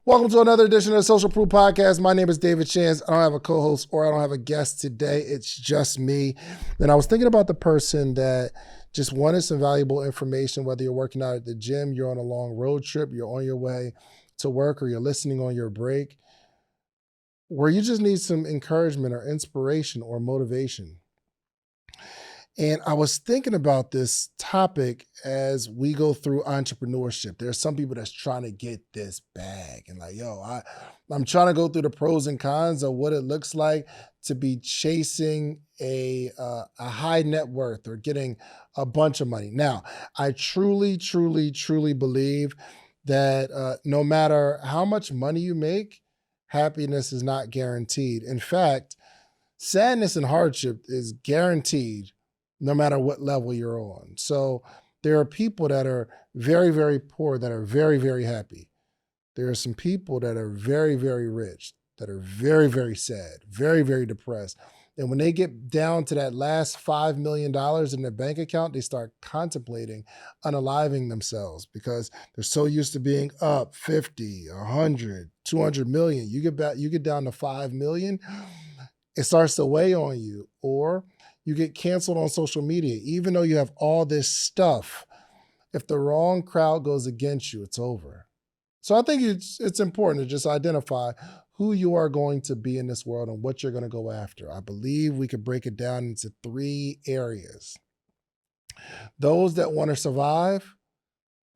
Welcome to another edition of the Social Proof Podcast. My name is David Shands. I don't have a co-host or I don't have a guest today. It's just me. And I was thinking about the person that just wanted some valuable information, whether you're working out at the gym, you're on a long road trip, you're on your way to work, or you're listening on your break, where you just need some encouragement or inspiration or motivation. And I was thinking about this topic as we go through entrepreneurship. There's some people that's trying to get this bag and like, I'm trying to go through the pros and cons of what it looks like to be chasing a high net worth or getting a bunch of money. Now, I truly believe that no matter how much money you make, happiness is not guaranteed. In fact, sadness and hardship is guaranteed no matter what level you're on. So there are people that are very poor that are very happy. There are some people that are very rich that are very sad, very depressed. And when they get down to that last $5 million in their bank account, they start contemplating unaliving themselves because they're so used to being up 50, 100, 200 million. You get down to 5 million, it starts to weigh on you, or you get canceled on social media. Even though you have all this stuff, if the wrong crowd goes against you, it's over. So I think it's important to just identify who you are going to be in this world and what you're going to go after. I believe we could break it down into 3 areas. Those that want to survive,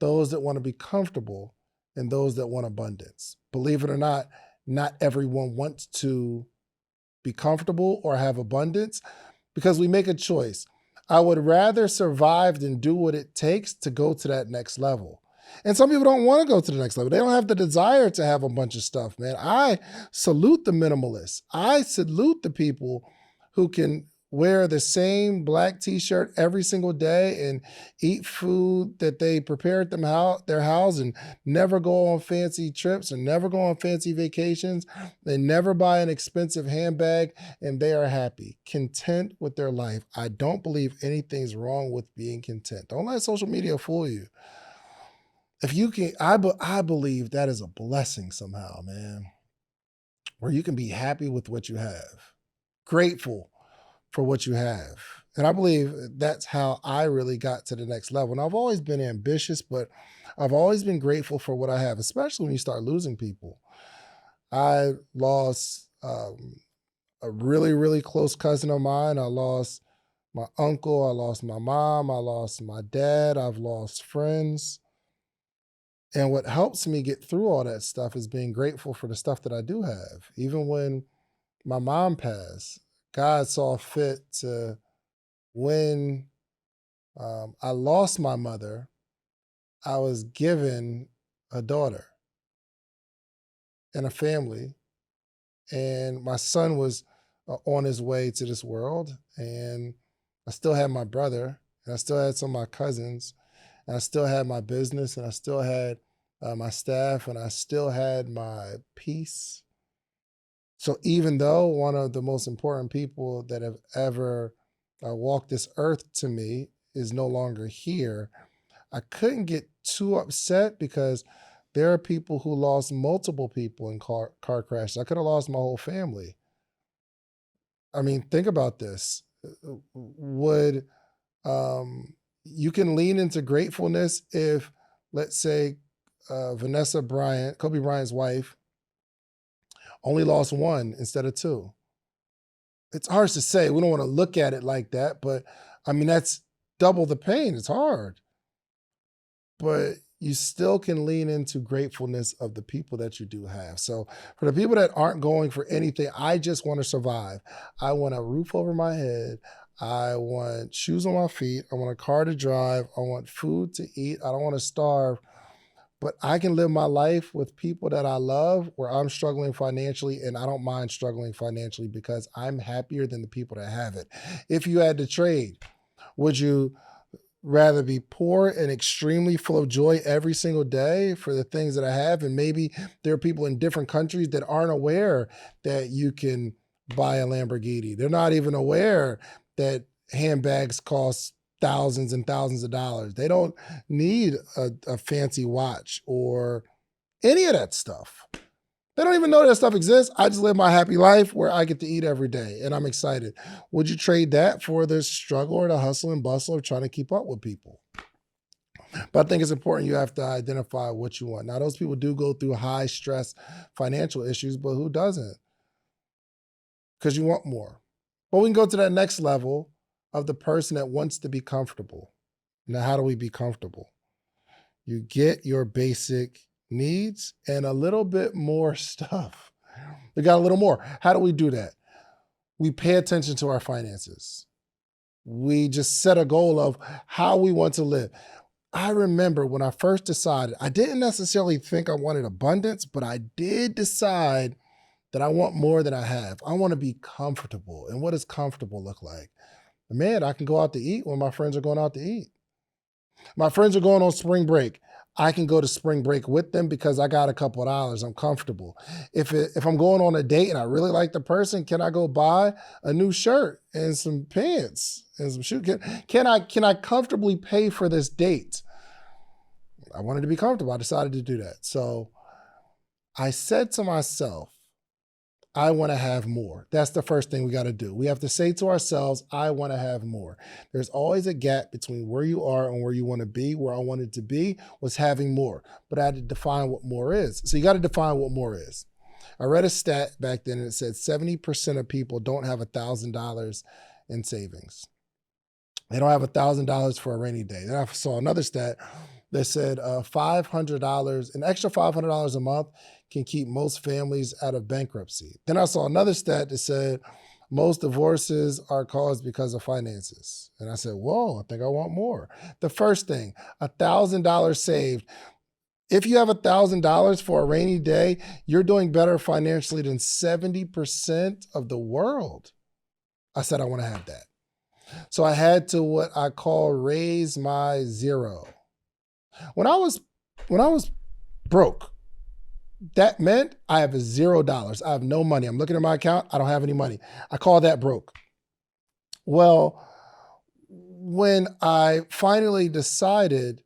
those that want to be comfortable, and those that want abundance. Believe it or not everyone wants to be comfortable or have abundance, because we make a choice. I would rather survive than do what it takes to go to that next level. And some people don't want to go to the next level. They don't have the desire to have a bunch of stuff, man. I salute the minimalists. I salute the people who can wear the same black t-shirt every single day and eat food that they prepared their house and never go on fancy trips and never go on fancy vacations. They never buy an expensive handbag and they are happy, content with their life. I don't believe anything's wrong with being content. Don't let social media fool you. If you can, I believe that is a blessing somehow, man, where you can be happy with what you have, grateful for what you have. And I believe that's how I really got to the next level. And I've always been ambitious, but I've always been grateful for what I have, especially when you start losing people. I lost a really close cousin of mine. I lost my uncle. I lost my mom. I lost my dad. I've lost friends. And what helps me get through all that stuff is being grateful for the stuff that I do have. Even when my mom passed, God saw fit to, when I lost my mother, I was given a daughter and a family. And my son was on his way to this world. And I still had my brother, and I still had some of my cousins, and I still had my business, and I still had my staff, and I still had my peace. So even though one of the most important people that have ever walked this earth to me is no longer here, I couldn't get too upset because there are people who lost multiple people in car crashes. I could have lost my whole family. I mean, think about this. Would you can lean into gratefulness if, let's say, Vanessa Bryant, Kobe Bryant's wife, only lost 1 instead of 2. It's hard to say. We don't want to look at it like that, but I mean, that's double the pain. It's hard. But you still can lean into gratefulness of the people that you do have. So for the people that aren't going for anything, I just want to survive. I want a roof over my head. I want shoes on my feet. I want a car to drive. I want food to eat. I don't want to starve. But I can live my life with people that I love where I'm struggling financially, and I don't mind struggling financially because I'm happier than the people that have it. If you had to trade, would you rather be poor and extremely full of joy every single day for the things that I have? And maybe there are people in different countries that aren't aware that you can buy a Lamborghini. They're not even aware that handbags cost thousands and thousands of dollars. They don't need a fancy watch or any of that stuff. They don't even know that stuff exists. I just live my happy life where I get to eat every day and I'm excited. Would you trade that for the struggle or the hustle and bustle of trying to keep up with people? But I think it's important you have to identify what you want. Now, those people do go through high stress financial issues, but who doesn't? Because you want more. But we can go to that next level of the person that wants to be comfortable. Now, how do we be comfortable? You get your basic needs and a little bit more stuff. We got a little more. How do we do that? We pay attention to our finances. We just set a goal of how we want to live. I remember when I first decided, I didn't necessarily think I wanted abundance, but I did decide that I want more than I have. I want to be comfortable. And what does comfortable look like? Man, I can go out to eat when my friends are going out to eat. My friends are going on spring break. I can go to spring break with them because I got a couple of dollars. I'm comfortable. If I'm going on a date and I really like the person, can I go buy a new shirt and some pants and some shoes? Can I comfortably pay for this date? I wanted to be comfortable. I decided to do that. So I said to myself, I want to have more. That's the first thing we got to do. We have to say to ourselves, I want to have more. There's always a gap between where you are and where you want to be. Where I wanted to be was having more, but I had to define what more is. So you got to define what more is. I read a stat back then and it said 70% of people don't have $1,000 in savings. They don't have $1,000 for a rainy day. Then I saw another stat that said $500, an extra $500 a month can keep most families out of bankruptcy. Then I saw another stat that said most divorces are caused because of finances. And I said, whoa, I think I want more. The first thing, $1,000 saved. If you have $1,000 for a rainy day, you're doing better financially than 70% of the world. I said, I want to have that. So I had to what I call raise my zero. When I was broke, that meant I have $0. I have no money. I'm looking at my account. I don't have any money. I call that broke. Well, when I finally decided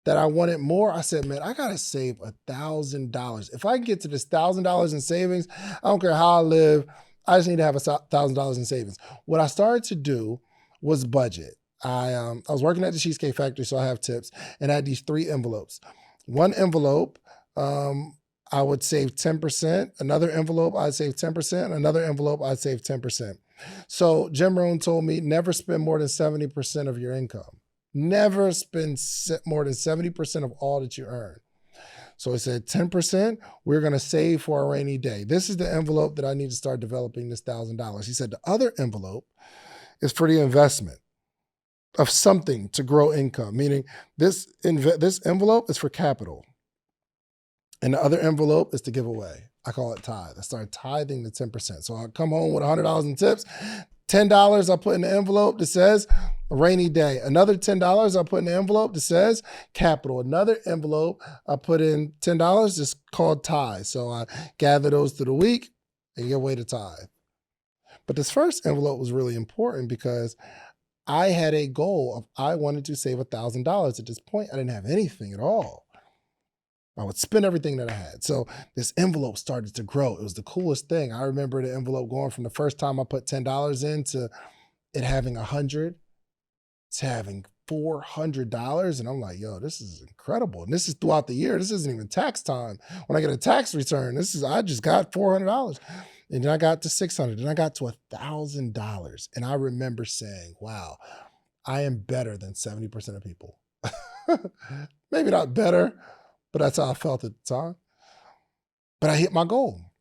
that I wanted more, I said, man, I got to save $1,000. If I can get to this $1,000 in savings, I don't care how I live. I just need to have $1,000 in savings. What I started to do was budget. I was working at the Cheesecake Factory, so I have tips, and I had these 3 envelopes. One envelope, I would save 10%. Another envelope, I'd save 10%. Another envelope, I'd save 10%. So Jim Rohn told me, never spend more than 70% of your income. Never spend more than 70% of all that you earn. So he said 10%, we're going to save for a rainy day. This is the envelope that I need to start developing this $1,000. He said the other envelope is for the investment of something to grow income, meaning this envelope is for capital. And the other envelope is to give away. I call it tithe. I started tithing the 10%. So I come home with $100 in tips, $10 I put in the envelope that says a rainy day. Another $10 I put in the envelope that says capital. Another envelope I put in $10 that's called tithe. So I gather those through the week and give away the tithe. But this first envelope was really important because I had a goal of I wanted to save $1,000. At this point, I didn't have anything at all. I would spend everything that I had. So this envelope started to grow. It was the coolest thing. I remember the envelope going from the first time I put $10 in to it having $100 to having $400. And I'm like, yo, this is incredible. And this is throughout the year. This isn't even tax time. When I get a tax return, I just got $400. And then I got to $600, then I got to $1,000. And I remember saying, wow, I am better than 70% of people. Maybe not better, but that's how I felt at the time. But I hit my goal.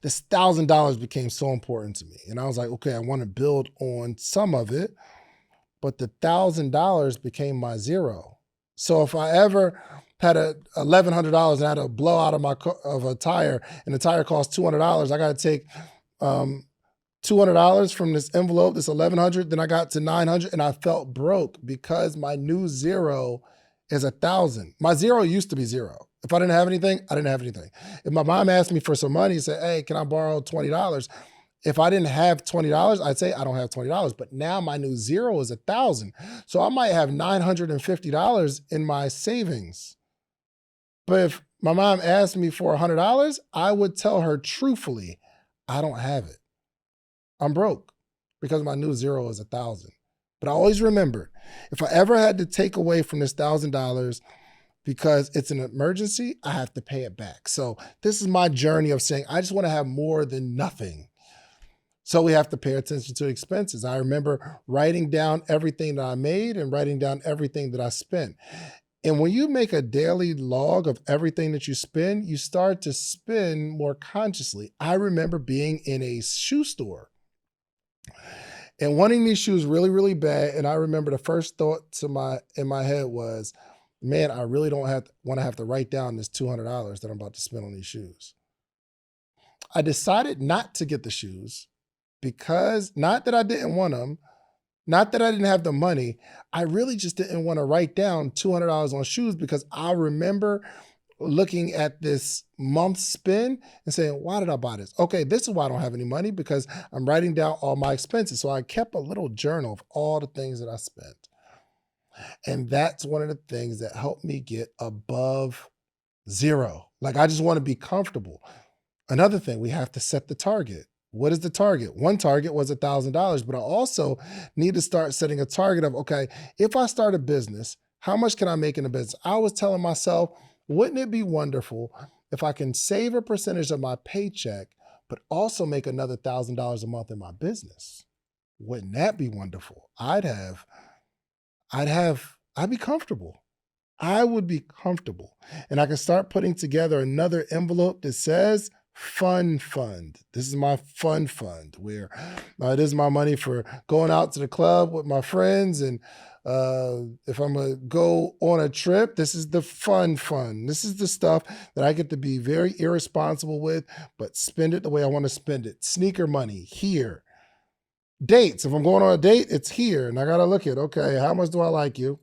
This $1,000 became so important to me. And I was like, okay, I want to build on some of it, but the $1,000 became my zero. So if I ever had $1,100 and I had a blowout of a tire and the tire cost $200, I got to take $200 from this envelope, this $1,100, then I got to $900 and I felt broke because my new zero is 1,000. My zero used to be zero. If I didn't have anything, I didn't have anything. If my mom asked me for some money and said, hey, can I borrow $20? If I didn't have $20, I'd say I don't have $20. But now my new zero is 1,000. So I might have $950 in my savings. But if my mom asked me for $100, I would tell her truthfully, I don't have it. I'm broke, because my new zero is 1,000. But I always remember, if I ever had to take away from this $1,000 because it's an emergency, I have to pay it back. So this is my journey of saying, I just want to have more than nothing. So we have to pay attention to expenses. I remember writing down everything that I made and writing down everything that I spent. And when you make a daily log of everything that you spend, you start to spend more consciously. I remember being in a shoe store and wanting these shoes really, really bad. And I remember the first thought in my head was, man, I really don't want to have to write down this $200 that I'm about to spend on these shoes. I decided not to get the shoes because, not that I didn't want them, not that I didn't have the money, I really just didn't want to write down $200 on shoes, because I remember looking at this month's spend and saying, why did I buy this? Okay, this is why I don't have any money, because I'm writing down all my expenses. So I kept a little journal of all the things that I spent. And that's one of the things that helped me get above zero. Like, I just want to be comfortable. Another thing, we have to set the target. What is the target? One target was $1,000, but I also need to start setting a target of, okay, if I start a business, how much can I make in a business? I was telling myself, wouldn't it be wonderful if I can save a percentage of my paycheck, but also make another $1,000 a month in my business? Wouldn't that be wonderful? I'd be comfortable. I would be comfortable. And I can start putting together another envelope that says fun fund. This is my fun fund, where it is my money for going out to the club with my friends. And if I'm going to go on a trip, this is the fun fund. This is the stuff that I get to be very irresponsible with, but spend it the way I want to spend it. Sneaker money here. Dates. If I'm going on a date, it's here. And I got to look at, okay, how much do I like you?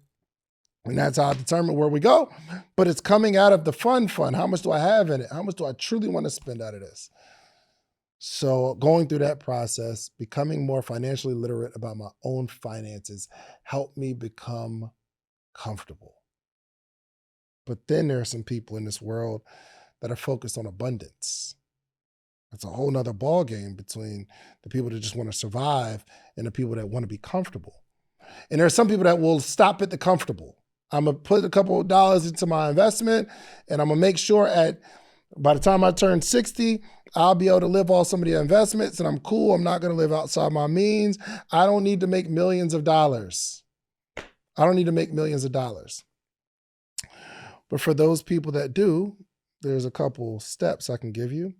And that's how I determine where we go. But it's coming out of the fun fund. How much do I have in it? How much do I truly want to spend out of this? So going through that process, becoming more financially literate about my own finances, helped me become comfortable. But then there are some people in this world that are focused on abundance. It's a whole nother ball game between the people that just want to survive and the people that want to be comfortable. And there are some people that will stop at the comfortable. I'm going to put a couple of dollars into my investment, and I'm going to make sure by the time I turn 60, I'll be able to live off some of the investments, and I'm cool. I'm not going to live outside my means. I don't need to make millions of dollars. I don't need to make millions of dollars. But for those people that do, there's a couple steps I can give you.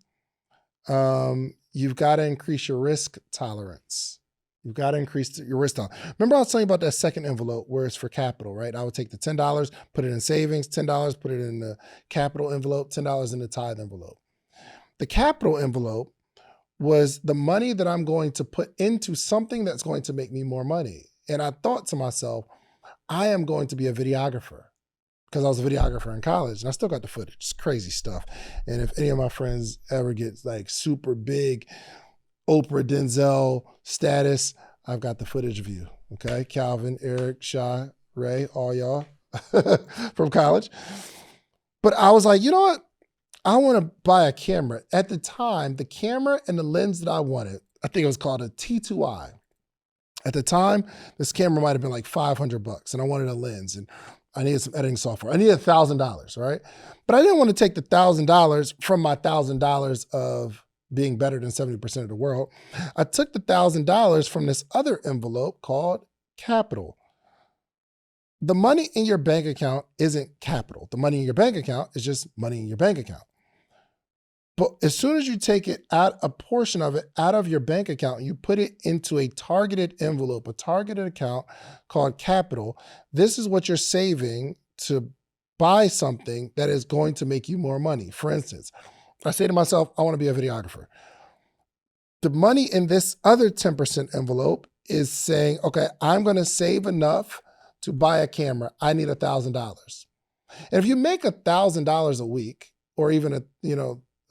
You've got to increase your risk tolerance. You've got to increase your risk tolerance. Remember I was telling you about that second envelope where it's for capital, right? I would take the $10, put it in savings, $10, put it in the capital envelope, $10 in the tithe envelope. The capital envelope was the money that I'm going to put into something that's going to make me more money. And I thought to myself, I am going to be a videographer, because I was a videographer in college and I still got the footage. It's crazy stuff. And if any of my friends ever get like super big Oprah Denzel status, I've got the footage of you. Okay. Calvin, Eric, Shy, Ray, all y'all from college. But I was like, you know what? I want to buy a camera. At the time, the camera and the lens that I wanted, I think it was called a T2i. At the time, this camera might've been like $500 and I wanted a lens and I needed some editing software. I needed $1,000, right? But I didn't want to take the $1,000 from my $1,000 of being better than 70% of the world. I took the $1,000 from this other envelope called capital. The money in your bank account isn't capital. The money in your bank account is just money in your bank account. But as soon as you take it out, a portion of it out of your bank account, you put it into a targeted envelope, a targeted account called capital. This is what you're saving to buy something that is going to make you more money. For instance, I say to myself, I want to be a videographer. The money in this other 10% envelope is saying, okay, I'm going to save enough to buy a camera. I need $1,000. And if you make $1,000 a week, or even a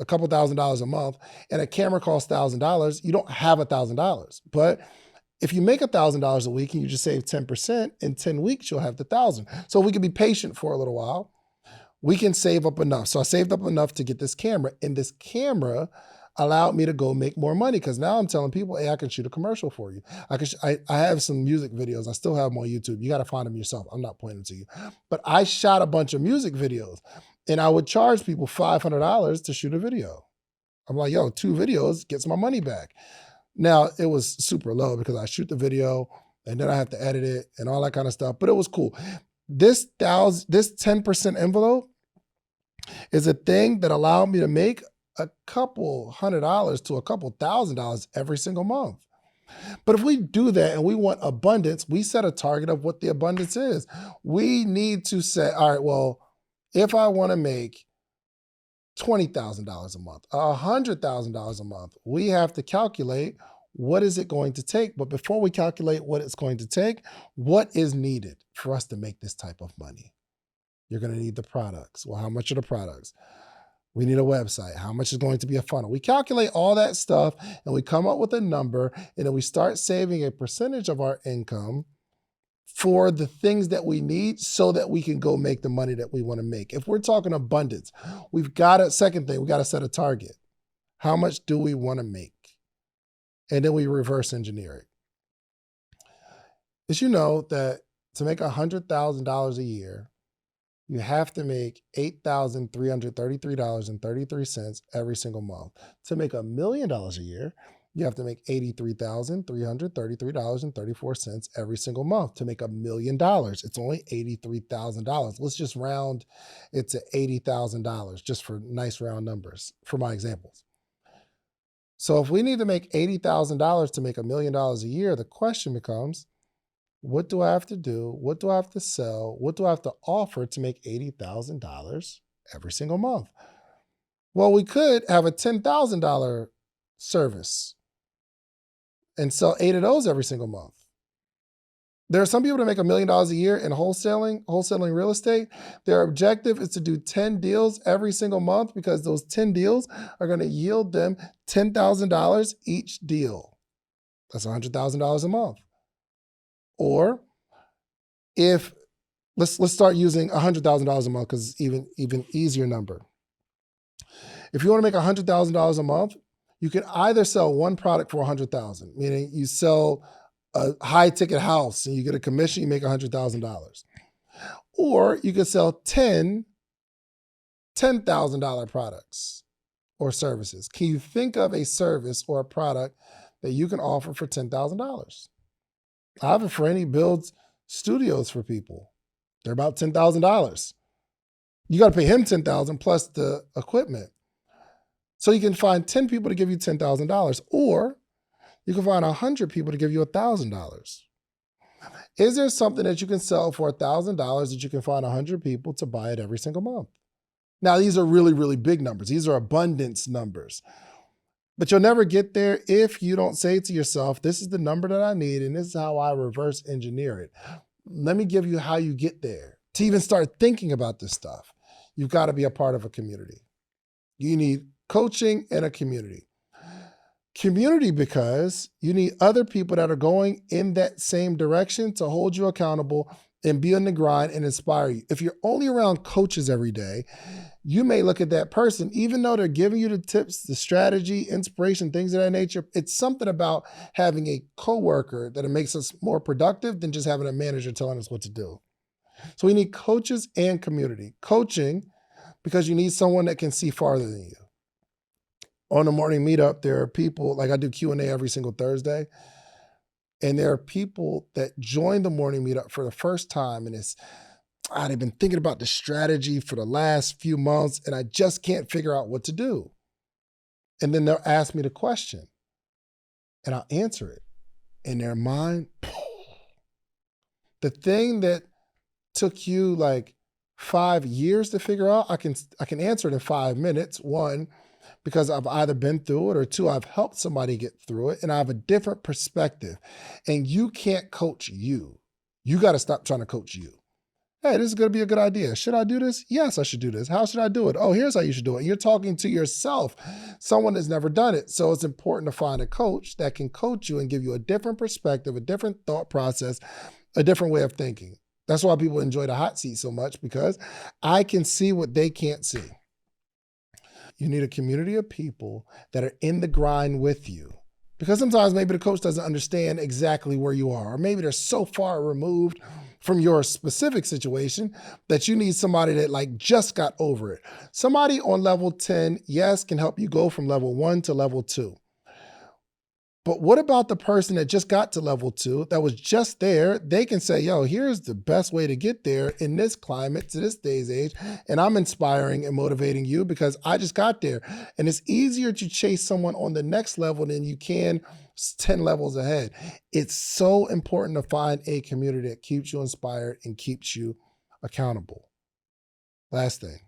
couple $1,000s a month, and a camera costs $1,000, you don't have $1,000. But if you make $1,000 a week and you just save 10%, in 10 weeks, you'll have the 1,000. So we can be patient for a little while. we can save up enough. So I saved up enough to get this camera, and this camera allowed me to go make more money because now I'm telling people, hey, I can shoot a commercial for you. I have some music videos. I still have them on YouTube. You got to find them yourself. I'm not pointing to you. But I shot a bunch of music videos, and I would charge people $500 to shoot a video. I'm like, yo, 2 videos gets my money back. Now, it was super low because I shoot the video, and then I have to edit it and all that kind of stuff. But it was cool. This 10% envelope is a thing that allowed me to make a couple $100 to a couple $1,000 every single month. But if we do that and we want abundance, we set a target of what the abundance is. We need to say, all right, well, if I want to make $20,000 a month, $100,000 a month, we have to calculate what is it going to take. But before we calculate what it's going to take, what is needed for us to make this type of money? You're going to need the products. Well, how much are the products? We need a website. How much is going to be a funnel? We calculate all that stuff and we come up with a number, and then we start saving a percentage of our income for the things that we need so that we can go make the money that we want to make. If we're talking abundance, second thing, we got to set a target. How much do we want to make? And then we reverse engineer it. Did you know that to make $100,000 a year, you have to make $8,333.33 every single month. To make $1 million a year, you have to make $83,333.34 every single month. To make $1 million, it's only $83,000. Let's just round it to $80,000 just for nice round numbers for my examples. So if we need to make $80,000 to make $1 million a year, the question becomes, what do I have to do? What do I have to sell? What do I have to offer to make $80,000 every single month? Well, we could have a $10,000 service and sell 8 of those every single month. There are some people that make $1 million a year in wholesaling real estate. Their objective is to do 10 deals every single month because those 10 deals are going to yield them $10,000 each deal. That's $100,000 a month. Or if, let's start using $100,000 a month because it's even easier number. If you want to make $100,000 a month, you can either sell one product for $100,000, meaning you sell a high ticket house and you get a commission, you make $100,000. Or you could sell 10 $10,000 products or services. Can you think of a service or a product that you can offer for $10,000? I have a friend, he builds studios for people. They're about $10,000. You got to pay him $10,000 plus the equipment. So you can find 10 people to give you $10,000, or you can find 100 people to give you $1,000. Is there something that you can sell for $1,000 that you can find 100 people to buy it every single month? Now, these are really, really big numbers. These are abundance numbers. But you'll never get there if you don't say to yourself, this is the number that I need, and this is how I reverse engineer it. Let me give you how you get there. To even start thinking about this stuff, you've got to be a part of a community. You need coaching and a community. Community because you need other people that are going in that same direction to hold you accountable and be on the grind and inspire you. If you're only around coaches every day, you may look at that person, even though they're giving you the tips, the strategy, inspiration, things of that nature. It's something about having a coworker that it makes us more productive than just having a manager telling us what to do. So we need coaches and community. Coaching because you need someone that can see farther than you. On the morning meetup, there are people, like I do Q&A every single Thursday, and there are people that join the morning meetup for the first time, and they've been thinking about the strategy for the last few months, and I just can't figure out what to do. And then they'll ask me the question, and I'll answer it. In their mind, the thing that took you like 5 years to figure out, I can answer it in 5 minutes. One, because I've either been through it, or two, I've helped somebody get through it, and I have a different perspective. And you can't coach you. You got to stop trying to coach you. Hey, this is going to be a good idea. Should I do this? Yes, I should do this. How should I do it? Oh, here's how you should do it. You're talking to yourself, someone that's never done it. So it's important to find a coach that can coach you and give you a different perspective, a different thought process, a different way of thinking. That's why people enjoy the hot seat so much, because I can see what they can't see. You need a community of people that are in the grind with you. Because sometimes maybe the coach doesn't understand exactly where you are, or maybe they're so far removed from your specific situation that you need somebody that like just got over it. Somebody on level 10, yes, can help you go from level 1 to level 2. But what about the person that just got to level 2, that was just there? They can say, yo, here's the best way to get there in this climate to this day's age. And I'm inspiring and motivating you because I just got there. And it's easier to chase someone on the next level than you can 10 levels ahead. It's so important to find a community that keeps you inspired and keeps you accountable. Last thing.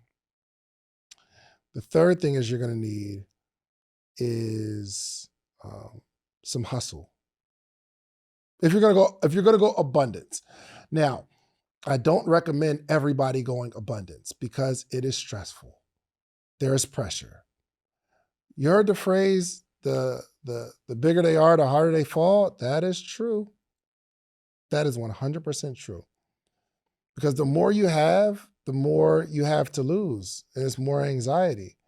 The third thing is you're going to need is some hustle. If you're gonna go abundance. Now, I don't recommend everybody going abundance because it is stressful. There is pressure. You heard the phrase, the bigger they are, the harder they fall. That is true. That is 100% true. Because the more you have, the more you have to lose. And it's more anxiety.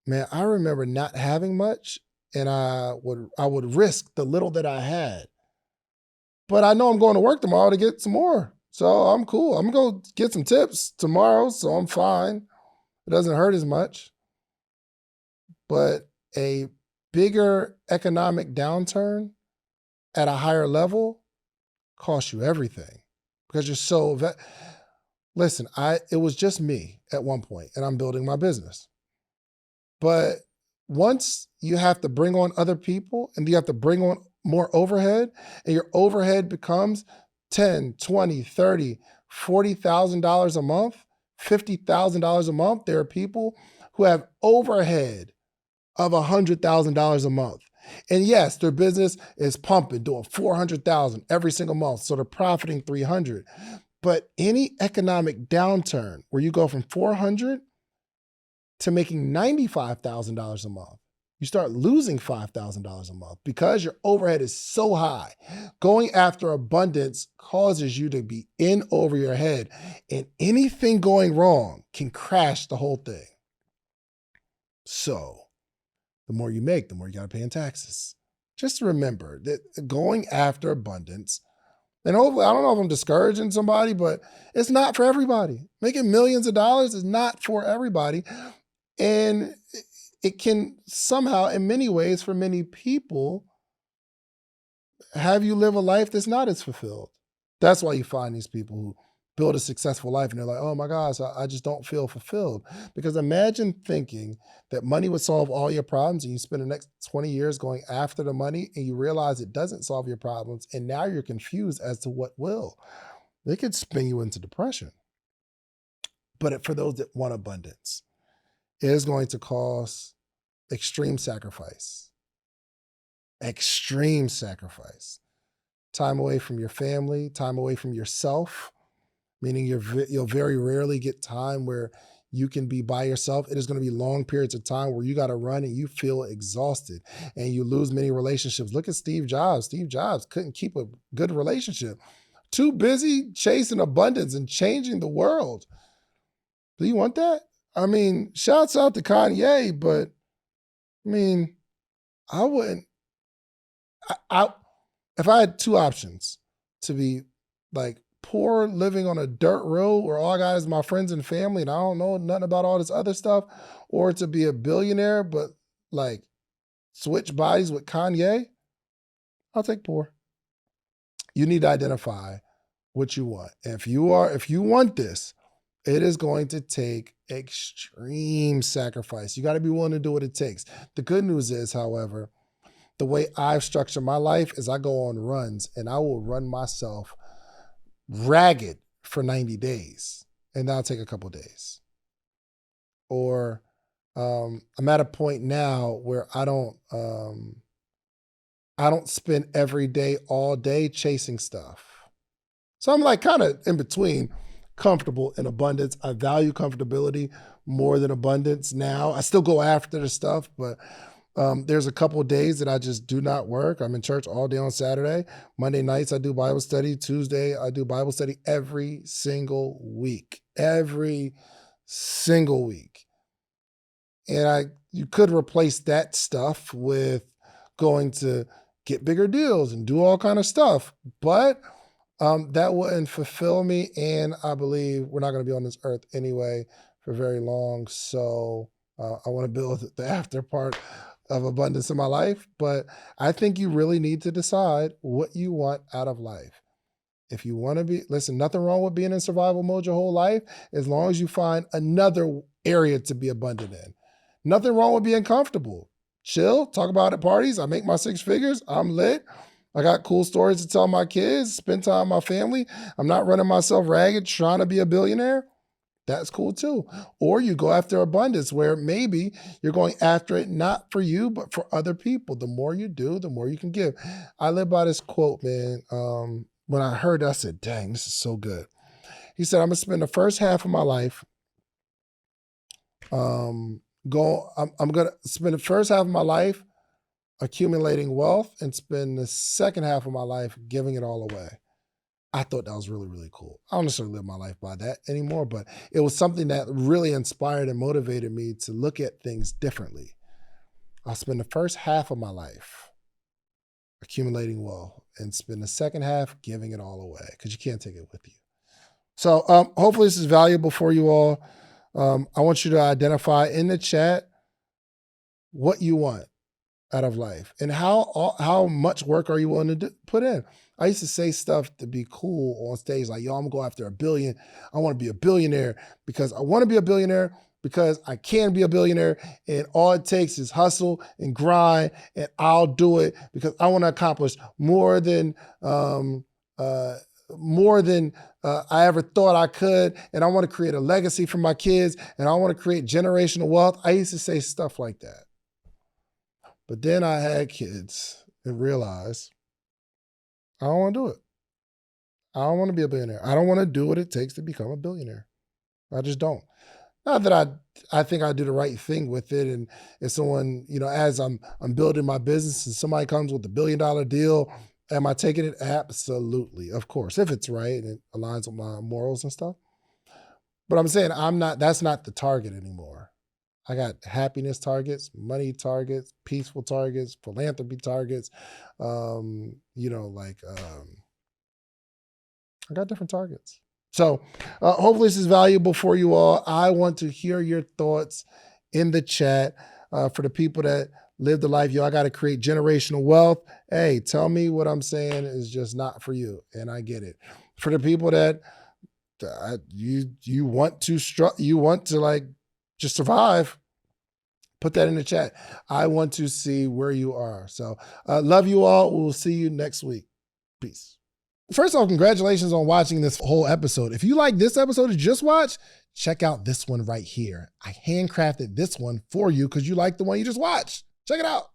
Man, I remember not having much, and I would risk the little that I had. But I know I'm going to work tomorrow to get some more. So I'm cool. I'm going to get some tips tomorrow, so I'm fine. It doesn't hurt as much. But a bigger economic downturn at a higher level costs you everything because you're so... Listen, it was just me at one point, and I'm building my business. But once you have to bring on other people and you have to bring on more overhead, and your overhead becomes $10, $20, $30, $40,000 a month, $50,000 a month, there are people who have overhead of $100,000 a month. And yes, their business is pumping, doing $400,000 every single month, so they're profiting $300. But any economic downturn where you go from $400 to making $95,000 a month, you start losing $5,000 a month because your overhead is so high. Going after abundance causes you to be in over your head, and anything going wrong can crash the whole thing. So the more you make, the more you got to pay in taxes. Just remember that going after abundance, and hopefully, I don't know if I'm discouraging somebody, but it's not for everybody. Making millions of dollars is not for everybody. And it can somehow, in many ways, for many people, have you live a life that's not as fulfilled. That's why you find these people who build a successful life and they're like, oh my gosh, I just don't feel fulfilled. Because imagine thinking that money would solve all your problems and you spend the next 20 years going after the money and you realize it doesn't solve your problems, and now you're confused as to what will. They could spin you into depression. But for those that want abundance, it is going to cost extreme sacrifice. Extreme sacrifice. Time away from your family, time away from yourself, meaning you'll very rarely get time where you can be by yourself. It is going to be long periods of time where you got to run and you feel exhausted and you lose many relationships. Look at Steve Jobs. Steve Jobs couldn't keep a good relationship. Too busy chasing abundance and changing the world. Do you want that? I mean, shouts out to Kanye, but I mean, I wouldn't. If I had two options, to be like poor, living on a dirt road where all I got is my friends and family and I don't know nothing about all this other stuff, or to be a billionaire but like switch bodies with Kanye, I'll take poor. You need to identify what you want. If you want this, it is going to take extreme sacrifice. You got to be willing to do what it takes. The good news is, however, the way I've structured my life is I go on runs and I will run myself ragged for 90 days and that'll take a couple of days. Or I'm at a point now where I don't spend every day all day chasing stuff. So I'm like kind of in between comfortable and abundance. I value comfortability more than abundance now. I still go after the stuff, but There's a couple of days that I just do not work. I'm in church all day on Saturday. Monday nights, I do Bible study. Tuesday, I do Bible study every single week. Every single week. And you could replace that stuff with going to get bigger deals and do all kind of stuff. But that wouldn't fulfill me. And I believe we're not going to be on this earth anyway for very long. So I want to build the after part of abundance in my life. But I think you really need to decide what you want out of life. If you want to listen, nothing wrong with being in survival mode your whole life, as long as you find another area to be abundant in. Nothing wrong with being comfortable. Chill, talk about it at parties. I make my 6 figures. I'm lit. I got cool stories to tell my kids, spend time with my family. I'm not running myself ragged trying to be a billionaire. That's cool too. Or you go after abundance, where maybe you're going after it not for you, but for other people. The more you do, the more you can give. I live by this quote, man. When I heard it, I said, dang, this is so good. He said, I'm going to spend the first half of my life, I'm going to spend the first half of my life accumulating wealth and spend the second half of my life giving it all away. I thought that was really, really cool. I don't necessarily live my life by that anymore, but it was something that really inspired and motivated me to look at things differently. I'll spend the first half of my life accumulating wealth and spend the second half giving it all away, because you can't take it with you. So hopefully this is valuable for you all. I want you to identify in the chat what you want out of life and how much work are you willing to put in. I used to say stuff to be cool on stage, like, yo, I'm gonna go after $1 billion. I want to be a billionaire because I want to be a billionaire, because I can be a billionaire, and all it takes is hustle and grind, and I'll do it because I want to accomplish more than I ever thought I could, and I want to create a legacy for my kids, and I want to create generational wealth. I used to say stuff like that. But then I had kids and realized I don't want to do it. I don't want to be a billionaire. I don't want to do what it takes to become a billionaire. I just don't. Not that I think I do the right thing with it. And if someone, as I'm building my business and somebody comes with $1 billion deal, am I taking it? Absolutely. Of course, if it's right and it aligns with my morals and stuff. But I'm saying that's not the target anymore. I got happiness targets, money targets, peaceful targets, philanthropy targets. I got different targets. So hopefully this is valuable for you all. I want to hear your thoughts in the chat. For the people that live the life, I got to create generational wealth. Hey, tell me what I'm saying is just not for you, and I get it. For the people that you want to like just survive, put that in the chat. I want to see where you are. So love you all. We'll see you next week. Peace. First off, congratulations on watching this whole episode. If you like this episode you just watched, check out this one right here. I handcrafted this one for you because you like the one you just watched. Check it out.